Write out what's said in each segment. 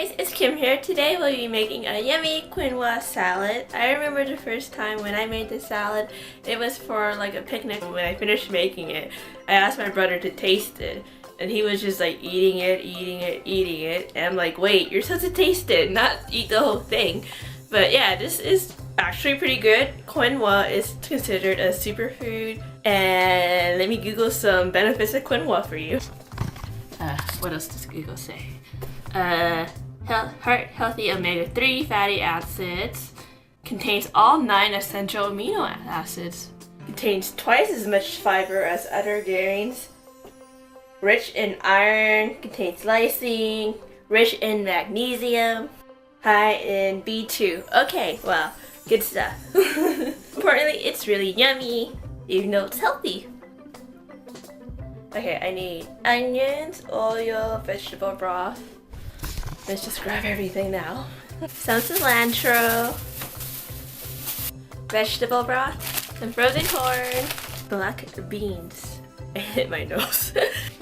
guys, it's Kim here. Today we'll be making a yummy quinoa salad. I remember the first time when I made this salad, it was for like a picnic. When I finished making it, I asked my brother to taste it, and he was just like eating it, and I'm like, wait, you're supposed to taste it, not eat the whole thing. But yeah, this is actually pretty good. Quinoa is considered a superfood, and let me Google some benefits of quinoa for you. What else does Google say? Healthy omega-3 fatty acids, contains all 9 essential amino acids, contains twice as much fiber as other grains, rich in iron, contains lysine, rich in magnesium, high in B2. Okay, well, good stuff. Importantly, it's really yummy, even though it's healthy. Okay, I need onions, oil, vegetable broth. Let's just grab everything now. Some cilantro, vegetable broth, some frozen corn, black beans. I hit my nose.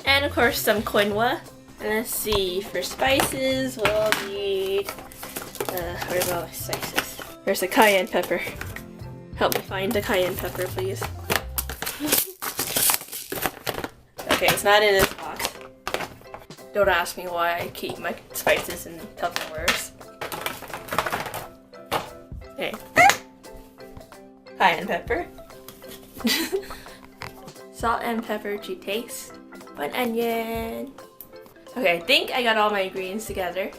And of course some quinoa. And let's see, for spices we'll need, where are all my spices? There's a cayenne pepper. Help me find the cayenne pepper, please. Okay, it's not in this box. Don't ask me why I keep my spices in Tupperwares. Okay. Cayenne pepper. Salt and pepper to taste. 1 onion. Okay, I think I got all my ingredients together.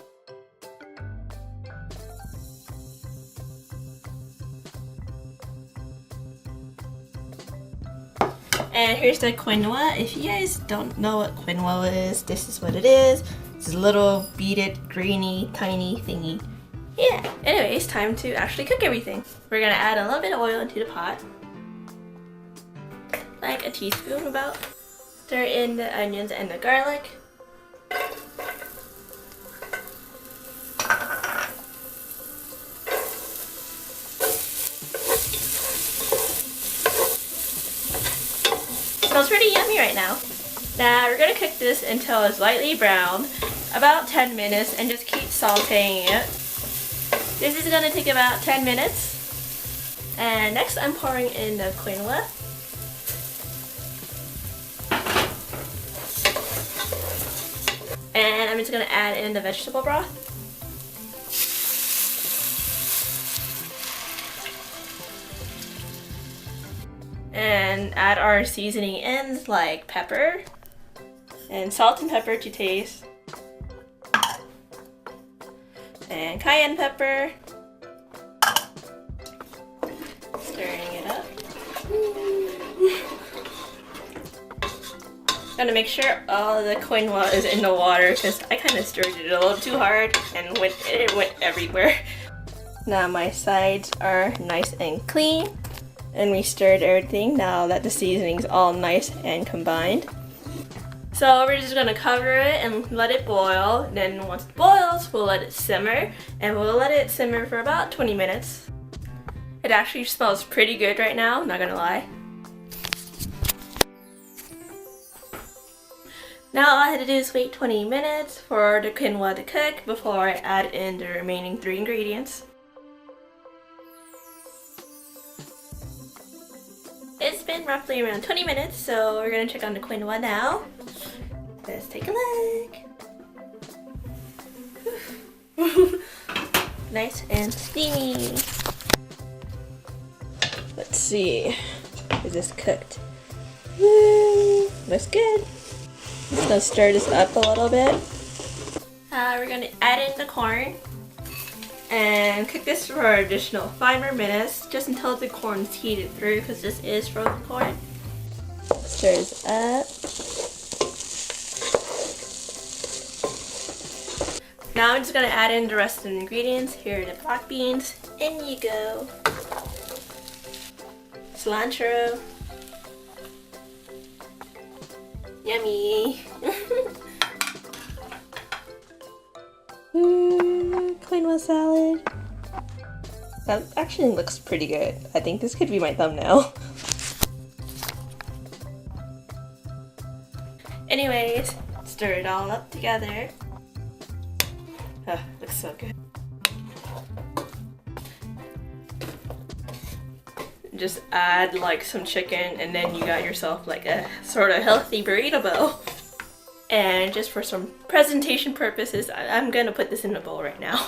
And here's the quinoa. If you guys don't know what quinoa is, this is what it is. It's a little beaded, grainy, tiny thingy. Yeah, anyway, it's time to actually cook everything. We're gonna add a little bit of oil into the pot. Like a teaspoon about. Stir in the onions and the garlic. Smells pretty yummy right now. Now we're gonna cook this until it's lightly brown, about 10 minutes, and just keep sauteing it. This is gonna take about 10 minutes. And next I'm pouring in the quinoa. And I'm just gonna add in the vegetable broth. And add our seasoning ends like pepper and salt and pepper to taste, and cayenne pepper. Stirring it up. Gotta make sure all the quinoa is in the water because I kind of stirred it a little too hard and it went everywhere. Now my sides are nice and clean. And we stirred everything now that the seasoning's all nice and combined. So we're just gonna cover it and let it boil. Then once it boils, we'll let it simmer, and we'll let it simmer for about 20 minutes. It actually smells pretty good right now, not gonna lie. Now all I had to do is wait 20 minutes for the quinoa to cook before I add in the remaining 3 ingredients. It's been roughly around 20 minutes, so we're gonna check on the quinoa now. Let's take a look. Nice and steamy. Let's see. Is this cooked? Looks good. Just gonna stir this up a little bit. We're gonna add in the corn and cook this for an additional 5 more minutes, just until the corn's heated through, because this is frozen corn. Stir this up. Now I'm just gonna add in the rest of the ingredients. Here are the black beans. In you go. Cilantro. Yummy. Quinoa salad. That actually looks pretty good. I think this could be my thumbnail. Anyways, stir it all up together. Looks so good. Just add like some chicken and then you got yourself like a sort of healthy burrito bowl. And just for some presentation purposes, I'm gonna put this in a bowl right now.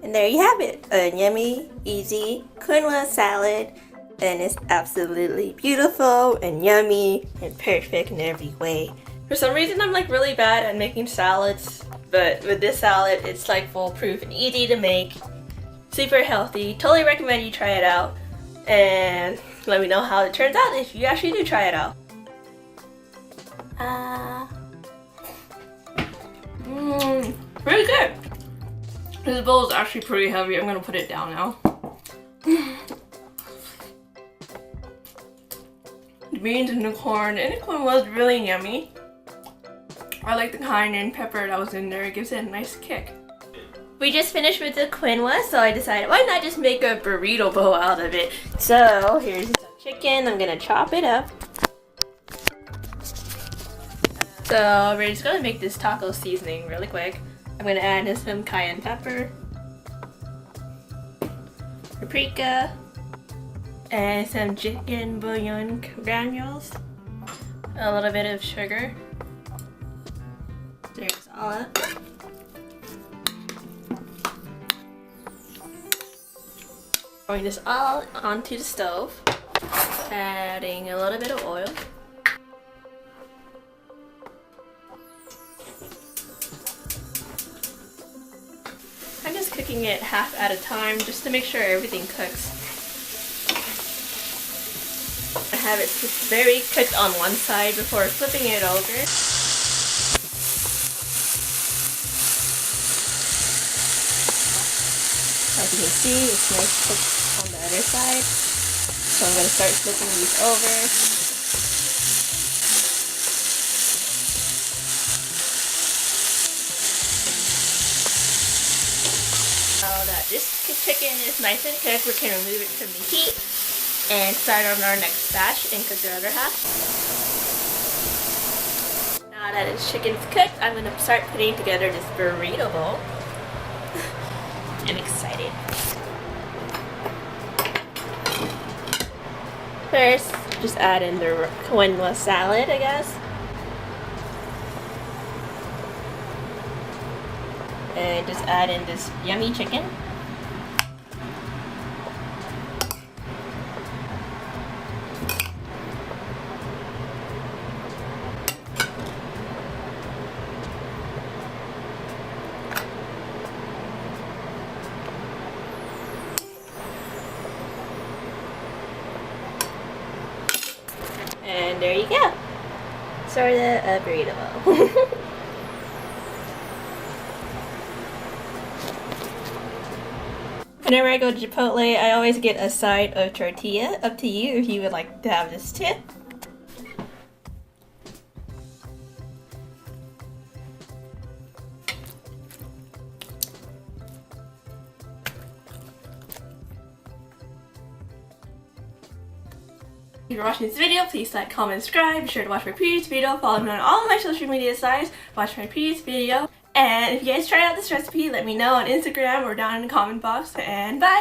And there you have it, a yummy, easy quinoa salad. And it's absolutely beautiful and yummy and perfect in every way. For some reason, I'm like really bad at making salads, but with this salad, it's like foolproof and easy to make. Super healthy. Totally recommend you try it out. And let me know how it turns out if you actually do try it out. Pretty good. This bowl is actually pretty heavy. I'm gonna put it down now. The beans and the corn was really yummy. I like the cayenne pepper that was in there. It gives it a nice kick. We just finished with the quinoa, so I decided why not just make a burrito bowl out of it. So here's some chicken. I'm gonna chop it up. So we're just gonna make this taco seasoning really quick. I'm gonna add in some cayenne pepper, paprika, and some chicken bouillon granules. A little bit of sugar. Stir this all up. Throwing this all onto the stove. Adding a little bit of oil. I'm just cooking it half at a time just to make sure everything cooks. I have it very cooked on one side before flipping it over. As you can see, it's nice cooked on the other side. So I'm going to start flipping these over. Now that this chicken is nice and cooked, we can remove it from the heat and start on our next batch and cook the other half. Now that this chicken's cooked, I'm going to start putting together this burrito bowl. I'm excited. First, just add in the quinoa salad, I guess. And just add in this yummy chicken. And there you go. Sort of a burrito bowl. Whenever I go to Chipotle, I always get a side of tortilla. Up to you if you would like to have this too. If you're watching this video, please like, comment, subscribe. Be sure to watch my previous video. Follow me on all of my social media sites. Watch my previous video. And if you guys try out this recipe, let me know on Instagram or down in the comment box. And bye!